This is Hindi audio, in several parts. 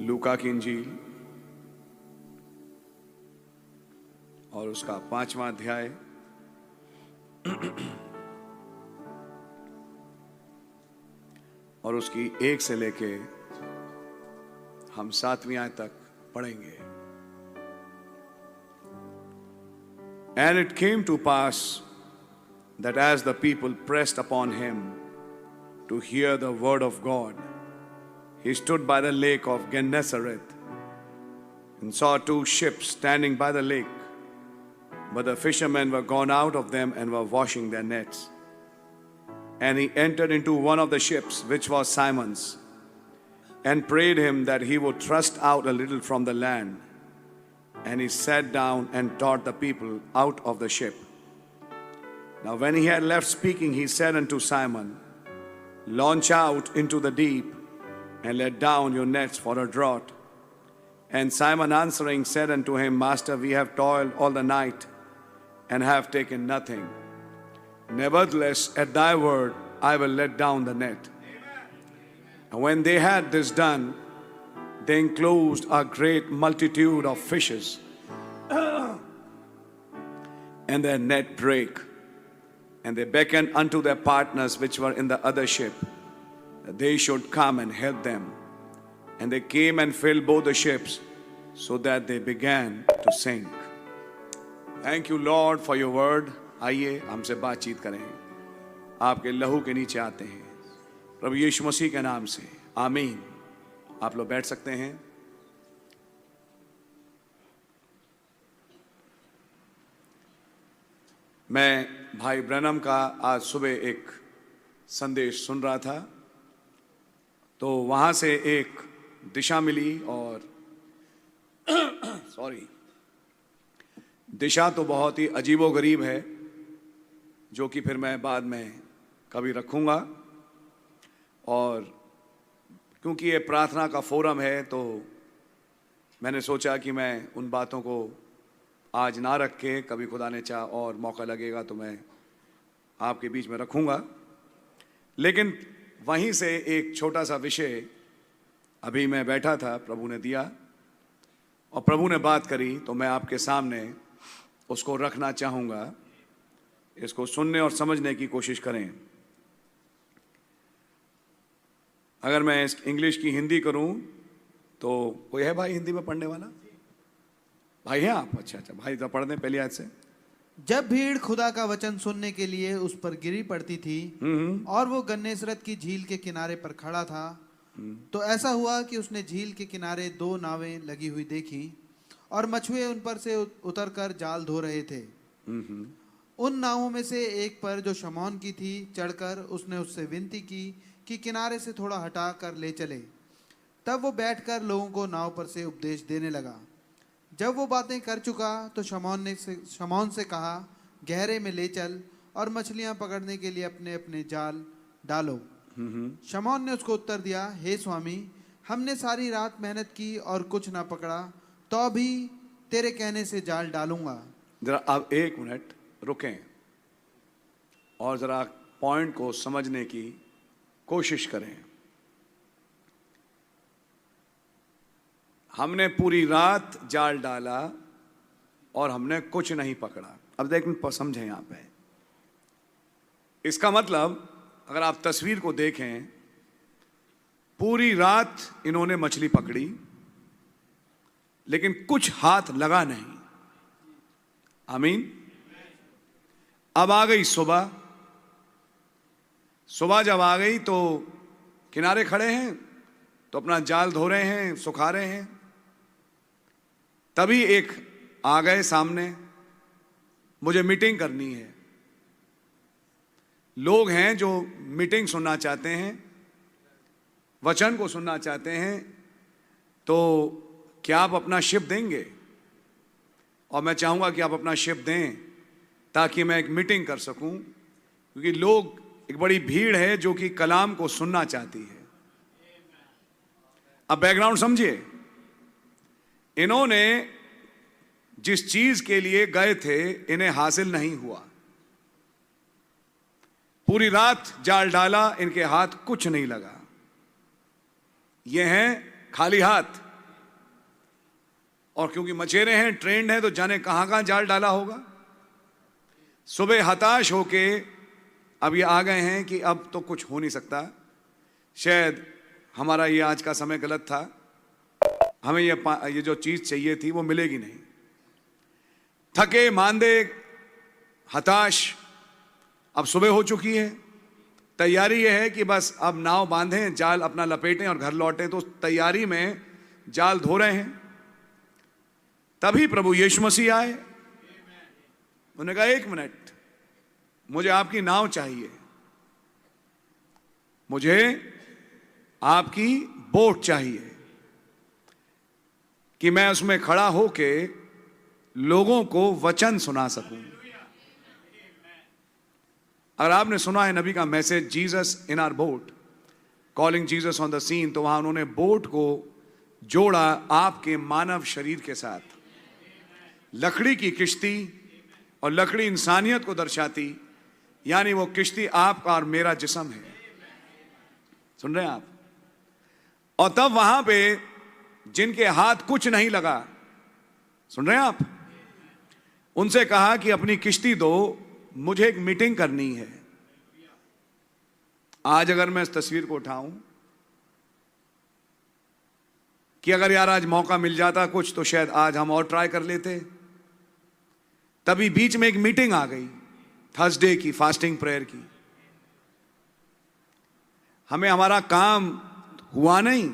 लूका की इंजील और उसका 5वां अध्याय और उसकी 1 से लेके हम 7वीं आयत तक पढ़ेंगे। And it came to pass that as the people pressed upon him to hear the word of God, he stood by the lake of Gennesaret and saw 2 ships standing by the lake, but the fishermen were gone out of them and were washing their nets. And he entered into one of the ships, which was Simon's, and prayed him that he would thrust out a little from the land. And he sat down and taught the people out of the ship. Now when he had left speaking, he said unto Simon, Launch out into the deep, and let down your nets for a draught. And Simon answering said unto him, Master, we have toiled all the night, and have taken nothing. Nevertheless, at thy word, I will let down the net. And when they had this done, they enclosed a great multitude of fishes, and their net brake. And they beckoned unto their partners which were in the other ship, that they should come and help them. And they came and filled both the ships, so that they began to sink. Thank you, Lord, for your word. आइए हमसे बातचीत करें। आपके लहू के नीचे आते हैं प्रभु यीशु मसीह के नाम से, आमीन। आप लोग बैठ सकते हैं। मैं भाई ब्रैनम का आज सुबह एक संदेश सुन रहा था, तो वहां से एक दिशा मिली, और दिशा तो बहुत ही अजीबोगरीब है, जो कि फिर मैं बाद में कभी रखूंगा। और क्योंकि ये प्रार्थना का फोरम है, तो मैंने सोचा कि मैं उन बातों को आज ना रख के कभी खुदा ने चाहा और मौका लगेगा तो मैं आपके बीच में रखूंगा। लेकिन वहीं से एक छोटा सा विषय अभी मैं बैठा था, प्रभु ने दिया और प्रभु ने बात करी, तो मैं आपके सामने उसको रखना चाहूँगा। इसको सुनने और समझने की कोशिश करें। अगर मैं इस इंग्लिश की हिंदी करूं तो कोई है भाई हिंदी में पढ़ने वाला? भाई हैं आप? अच्छा, भाई तो पढ़ दें पहली आयत से। जब भीड़ खुदा का वचन सुनने के लिए उस पर गिरी पड़ती थी और वो गन्नेसरत की झील के किनारे पर खड़ा था, तो ऐसा हुआ कि उसने झील के किनारे 2 नावें लगी हुई देखी और मछुए उन पर से उतरकर जाल धो रहे थे। उन नावों में से एक पर, जो शमौन की थी, चढ़कर उसने उससे विनती की कि किनारे से थोड़ा हटा कर ले चले। तब वो बैठकर लोगों को नाव पर से उपदेश देने लगा। जब वो बातें कर चुका तो शमौन से कहा, गहरे में ले चल और मछलियां पकड़ने के लिए अपने अपने जाल डालो। शमौन ने उसको उत्तर दिया, हे स्वामी, हमने सारी रात मेहनत की और कुछ ना पकड़ा, तो भी तेरे कहने से जाल डालूंगा। जरा आप 1 मिनट रुकें और जरा पॉइंट को समझने की कोशिश करें। हमने पूरी रात जाल डाला और हमने कुछ नहीं पकड़ा। अब देखें, समझें यहां पे इसका मतलब, अगर आप तस्वीर को देखें, पूरी रात इन्होंने मछली पकड़ी लेकिन कुछ हाथ लगा नहीं। आमीन। अब आ गई सुबह। सुबह जब आ गई तो किनारे खड़े हैं, तो अपना जाल धो रहे हैं, सुखा रहे हैं। तभी एक आ गए सामने, मुझे मीटिंग करनी है। लोग हैं जो मीटिंग सुनना चाहते हैं, वचन को सुनना चाहते हैं, तो क्या आप अपना शिप देंगे? और मैं चाहूंगा कि आप अपना शिप दें ताकि मैं एक मीटिंग कर सकूं, क्योंकि लोग, एक बड़ी भीड़ है जो कि कलाम को सुनना चाहती है। अब बैकग्राउंड समझिए। इन्होंने जिस चीज के लिए गए थे, इन्हें हासिल नहीं हुआ। पूरी रात जाल डाला, इनके हाथ कुछ नहीं लगा। ये हैं खाली हाथ। और क्योंकि मछेरे हैं, ट्रेंड हैं, तो जाने कहां कहां जाल डाला होगा। सुबह हताश होके अब ये आ गए हैं कि अब तो कुछ हो नहीं सकता, शायद हमारा ये आज का समय गलत था, हमें ये जो चीज चाहिए थी वो मिलेगी नहीं। थके मांदे हताश, अब सुबह हो चुकी है, तैयारी ये है कि बस अब नाव बांधें, जाल अपना लपेटें और घर लौटें। तो तैयारी में जाल धो रहे हैं, तभी प्रभु यीशु मसीह आए। उन्होंने कहा, एक मिनट, मुझे आपकी नाव चाहिए, मुझे आपकी बोट चाहिए कि मैं उसमें खड़ा होके लोगों को वचन सुना सकूं। अगर आपने सुना है नबी का message Jesus in our boat, calling Jesus on the scene, तो वहां उन्होंने बोट को जोड़ा आपके मानव शरीर के साथ। लकड़ी की किश्ती, और लकड़ी इंसानियत को दर्शाती, यानी वो किश्ती आपका और मेरा जिस्म है। सुन रहे हैं आप? और तब वहां पे जिनके हाथ कुछ नहीं लगा, सुन रहे हैं आप, उनसे कहा कि अपनी किश्ती दो, मुझे एक मीटिंग करनी है। आज अगर मैं इस तस्वीर को उठाऊं कि अगर यार आज मौका मिल जाता कुछ, तो शायद आज हम और ट्राई कर लेते। तभी बीच में एक मीटिंग आ गई, थर्सडे की फास्टिंग प्रेयर की। हमें हमारा काम हुआ नहीं,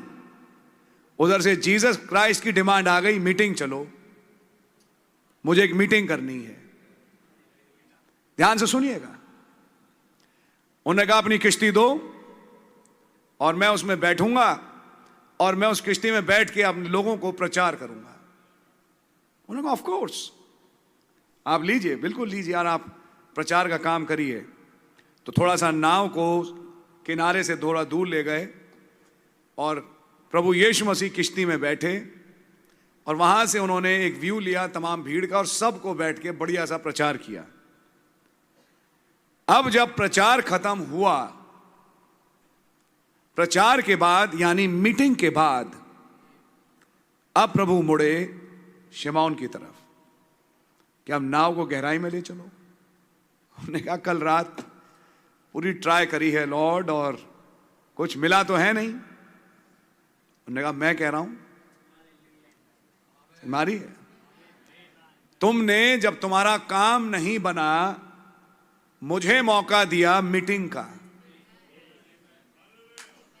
उधर से जीसस क्राइस्ट की डिमांड आ गई, मीटिंग चलो, मुझे एक मीटिंग करनी है। ध्यान से सुनिएगा। उन्होंने कहा अपनी किश्ती दो और मैं उसमें बैठूंगा और मैं उस किश्ती में बैठ के अपने लोगों को प्रचार करूंगा। उन्होंने कहा ऑफ कोर्स, आप लीजिए, बिल्कुल लीजिए यार, आप प्रचार का काम करिए। तो थोड़ा सा नाव को किनारे से थोड़ा दूर ले गए और प्रभु यीशु मसीह किश्ती में बैठे, और वहां से उन्होंने एक व्यू लिया तमाम भीड़ का और सबको बैठ के बढ़िया सा प्रचार किया। अब जब प्रचार खत्म हुआ, प्रचार के बाद यानी मीटिंग के बाद, अब प्रभु मुड़े शिमौन की तरफ कि अब नाव को गहराई में ले चलो। उन्होंने कहा कल रात पूरी ट्राई करी है लॉर्ड और कुछ मिला तो है नहीं। उन्होंने कहा मैं कह रहा हूं हमारी है, तुमने जब तुम्हारा काम नहीं बना मुझे मौका दिया मीटिंग का।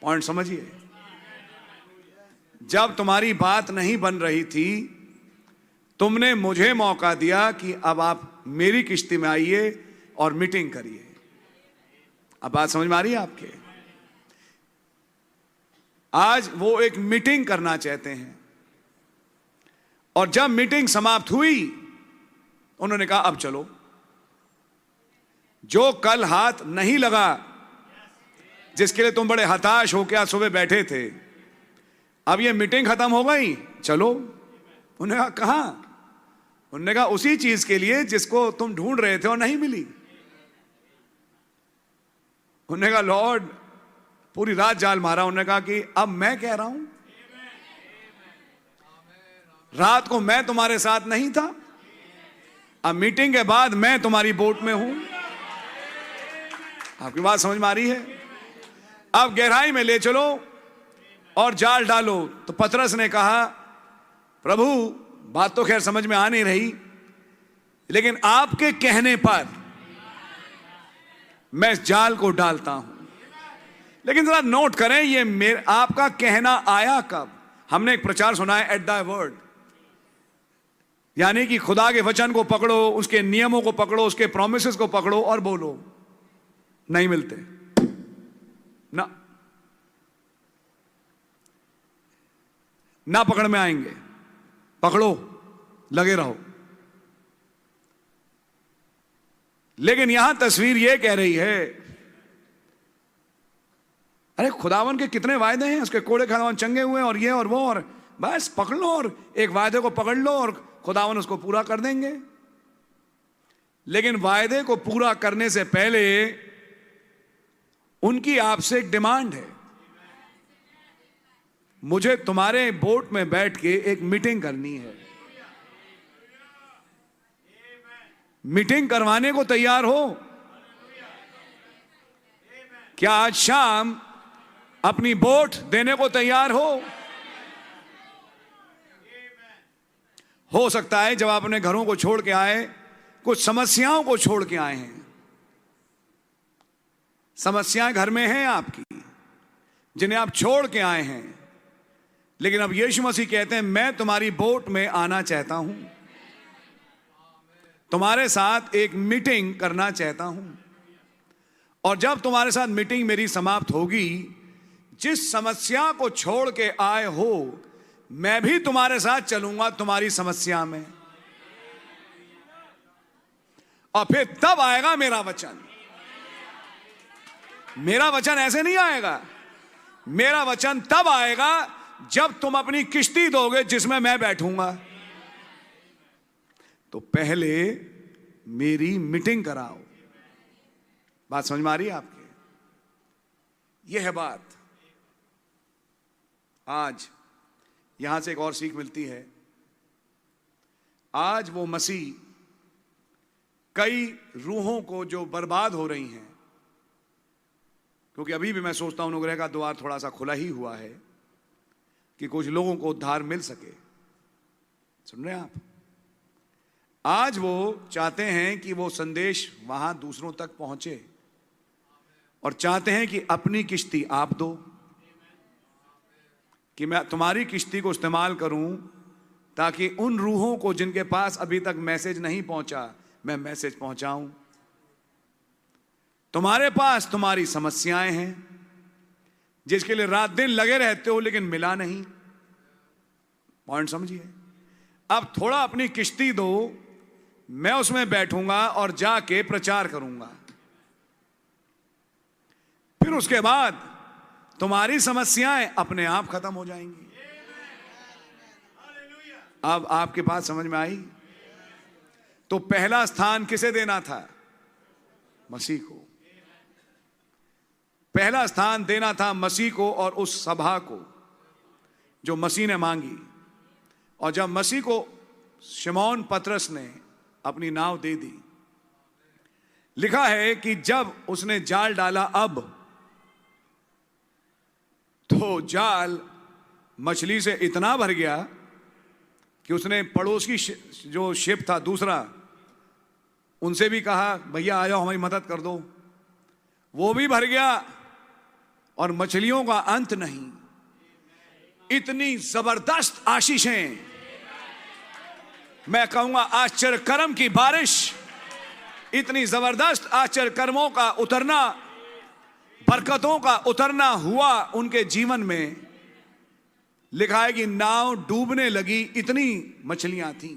पॉइंट समझिए, जब तुम्हारी बात नहीं बन रही थी तुमने मुझे मौका दिया कि अब आप मेरी किश्ती में आइए और मीटिंग करिए। अब बात समझ में आ रही है आपके? आज वो एक मीटिंग करना चाहते हैं, और जब मीटिंग समाप्त हुई उन्होंने कहा अब चलो। जो कल हाथ नहीं लगा, जिसके लिए तुम बड़े हताश होकर आज सुबह बैठे थे, अब ये मीटिंग खत्म हो गई, चलो। उन्होंने कहा कहां? उन्होंने कहा उसी चीज के लिए जिसको तुम ढूंढ रहे थे और नहीं मिली। उन्होंने कहा लॉर्ड पूरी रात जाल मारा। उन्होंने कहा कि अब मैं कह रहा हूं, रात को मैं तुम्हारे साथ नहीं था, अब मीटिंग के बाद मैं तुम्हारी बोट में हूं। आपकी बात समझ में आ रही है? अब गहराई में ले चलो और जाल डालो। तो पतरस ने कहा प्रभु बात तो खैर समझ में आ नहीं रही, लेकिन आपके कहने पर मैं इस जाल को डालता हूं। लेकिन जरा नोट करें, ये आपका कहना आया कब? हमने एक प्रचार सुना है एट द वर्ड, यानी कि खुदा के वचन को पकड़ो, उसके नियमों को पकड़ो, उसके प्रोमिसेस को पकड़ो और बोलो। नहीं मिलते ना पकड़ में आएंगे। पकड़ो, लगे रहो। लेकिन यहां तस्वीर यह कह रही है, अरे खुदावन के कितने वायदे हैं, उसके कोड़े खुदावन चंगे हुए और ये और वो, और बस पकड़ लो और एक वायदे को पकड़ लो और खुदावन उसको पूरा कर देंगे। लेकिन वायदे को पूरा करने से पहले उनकी आपसे एक डिमांड है, मुझे तुम्हारे बोट में बैठ के एक मीटिंग करनी है। मीटिंग करवाने को तैयार हो? क्या आज शाम अपनी वोट देने को तैयार हो? हो सकता है जब आप अपने घरों को छोड़ के आए, कुछ समस्याओं को छोड़ के आए हैं। समस्याएं घर में हैं आपकी, जिन्हें आप छोड़ के आए हैं, लेकिन अब यीशु मसीह कहते हैं मैं तुम्हारी वोट में आना चाहता हूं, तुम्हारे साथ एक मीटिंग करना चाहता हूं। और जब तुम्हारे साथ मीटिंग मेरी समाप्त होगी, जिस समस्या को छोड़ के आए हो, मैं भी तुम्हारे साथ चलूंगा तुम्हारी समस्या में। और फिर तब आएगा मेरा वचन। मेरा वचन ऐसे नहीं आएगा। मेरा वचन तब आएगा जब तुम अपनी किश्ती दोगे जिसमें मैं बैठूंगा। तो पहले मेरी मीटिंग कराओ। बात समझ में आ रही है आपके? यह है बात। आज यहां से एक और सीख मिलती है। आज वो मसीह कई रूहों को जो बर्बाद हो रही हैं, क्योंकि अभी भी मैं सोचता हूं अनुग्रह का द्वार थोड़ा सा खुला ही हुआ है कि कुछ लोगों को उद्धार मिल सके। सुन रहे हैं आप? आज वो चाहते हैं कि वो संदेश वहां दूसरों तक पहुंचे, और चाहते हैं कि अपनी किश्ती आप दो, कि मैं तुम्हारी किश्ती को इस्तेमाल करूं ताकि उन रूहों को जिनके पास अभी तक मैसेज नहीं पहुंचा, मैं मैसेज पहुंचाऊं। तुम्हारे पास तुम्हारी समस्याएं हैं जिसके लिए रात दिन लगे रहते हो, लेकिन मिला नहीं। पॉइंट समझिए। अब थोड़ा अपनी किश्ती दो, मैं उसमें बैठूंगा और जाके प्रचार करूंगा। फिर उसके बाद तुम्हारी समस्याएं अपने आप खत्म हो जाएंगी। अब आपके पास समझ में आई? तो पहला स्थान किसे देना था? मसीह को। पहला स्थान देना था मसीह को और उस सभा को जो मसीह ने मांगी। और जब मसीह को शिमोन पतरस ने अपनी नाव दे दी, लिखा है कि जब उसने जाल डाला, अब तो जाल मछली से इतना भर गया कि उसने पड़ोस की जो शिप था दूसरा, उनसे भी कहा भैया आ जाओ हमारी मदद कर दो। वो भी भर गया और मछलियों का अंत नहीं। इतनी जबरदस्त आशीषें, मैं कहूंगा आश्चर्य कर्म की बारिश, इतनी जबरदस्त आश्चर्य कर्मों का उतरना, बरकतों का उतरना हुआ उनके जीवन में। लिखा है कि नाव डूबने लगी, इतनी मछलियां थीं।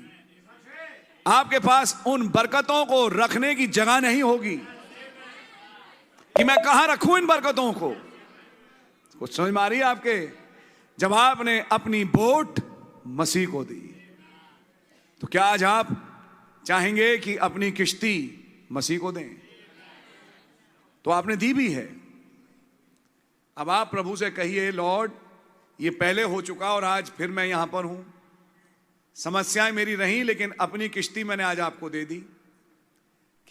आपके पास उन बरकतों को रखने की जगह नहीं होगी कि मैं कहां रखूं इन बरकतों को। कुछ समझ में आ रही है आपके? जब आपने अपनी वोट मसीह को दी, तो क्या आज आप चाहेंगे कि अपनी किश्ती मसीह को दें? तो आपने दी भी है। अब आप प्रभु से कहिए, लॉर्ड ये पहले हो चुका और आज फिर मैं यहां पर हूं। समस्याएं मेरी रहीं, लेकिन अपनी किश्ती मैंने आज आपको दे दी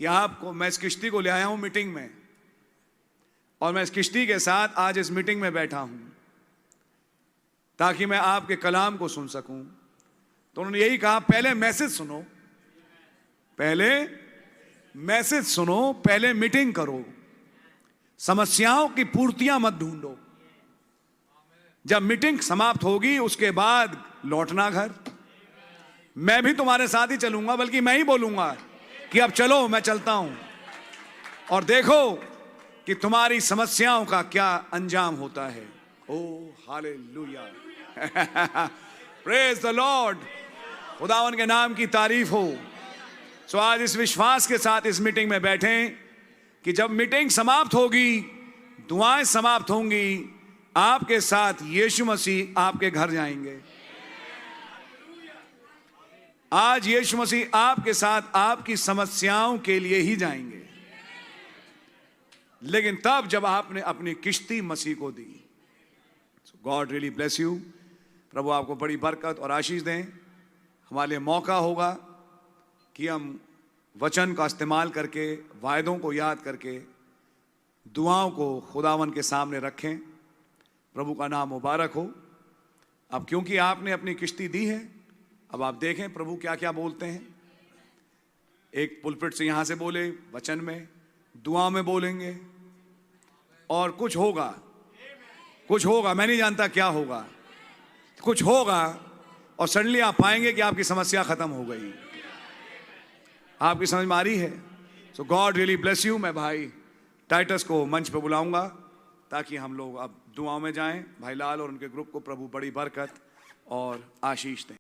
कि आपको, मैं इस किश्ती को ले आया हूं मीटिंग में, और मैं इस किश्ती के साथ आज इस मीटिंग में बैठा हूं ताकि मैं आपके कलाम को सुन सकूं। तो उन्होंने यही कहा, पहले मैसेज सुनो, पहले मैसेज सुनो, पहले मीटिंग करो, समस्याओं की पूर्तियां मत ढूंढो। जब मीटिंग समाप्त होगी उसके बाद लौटना घर। मैं भी तुम्हारे साथ ही चलूंगा, बल्कि मैं ही बोलूंगा कि अब चलो, मैं चलता हूं, और देखो कि तुम्हारी समस्याओं का क्या अंजाम होता है। Oh hallelujah, praise the Lord. खुदावन के नाम की तारीफ हो। सो आज इस विश्वास के साथ इस मीटिंग में बैठें कि जब मीटिंग समाप्त होगी, दुआएं समाप्त होंगी, आपके साथ यीशु मसीह आपके घर जाएंगे। आज यीशु मसीह आपके साथ आपकी समस्याओं के लिए ही जाएंगे, लेकिन तब जब आपने अपनी किश्ती मसीह को दी। God really bless you. प्रभु आपको बड़ी बरकत और आशीष दें। हमारे लिए मौका होगा कि हम वचन का इस्तेमाल करके, वायदों को याद करके, दुआओं को खुदावन के सामने रखें। प्रभु का नाम मुबारक हो। अब क्योंकि आपने अपनी किश्ती दी है, अब आप देखें प्रभु क्या क्या बोलते हैं। एक पुलपिट से यहाँ से बोले, वचन में, दुआ में बोलेंगे, और कुछ होगा, मैं नहीं जानता क्या होगा, कुछ होगा, और सडनली आप पाएंगे कि आपकी समस्या खत्म हो गई। आपकी समझ में आ रही है? सो गॉड रियली ब्लेस यू। मैं भाई टाइटस को मंच पे बुलाऊंगा ताकि हम लोग अब दुआओं में जाएं। भाई लाल और उनके ग्रुप को प्रभु बड़ी बरकत और आशीष दें।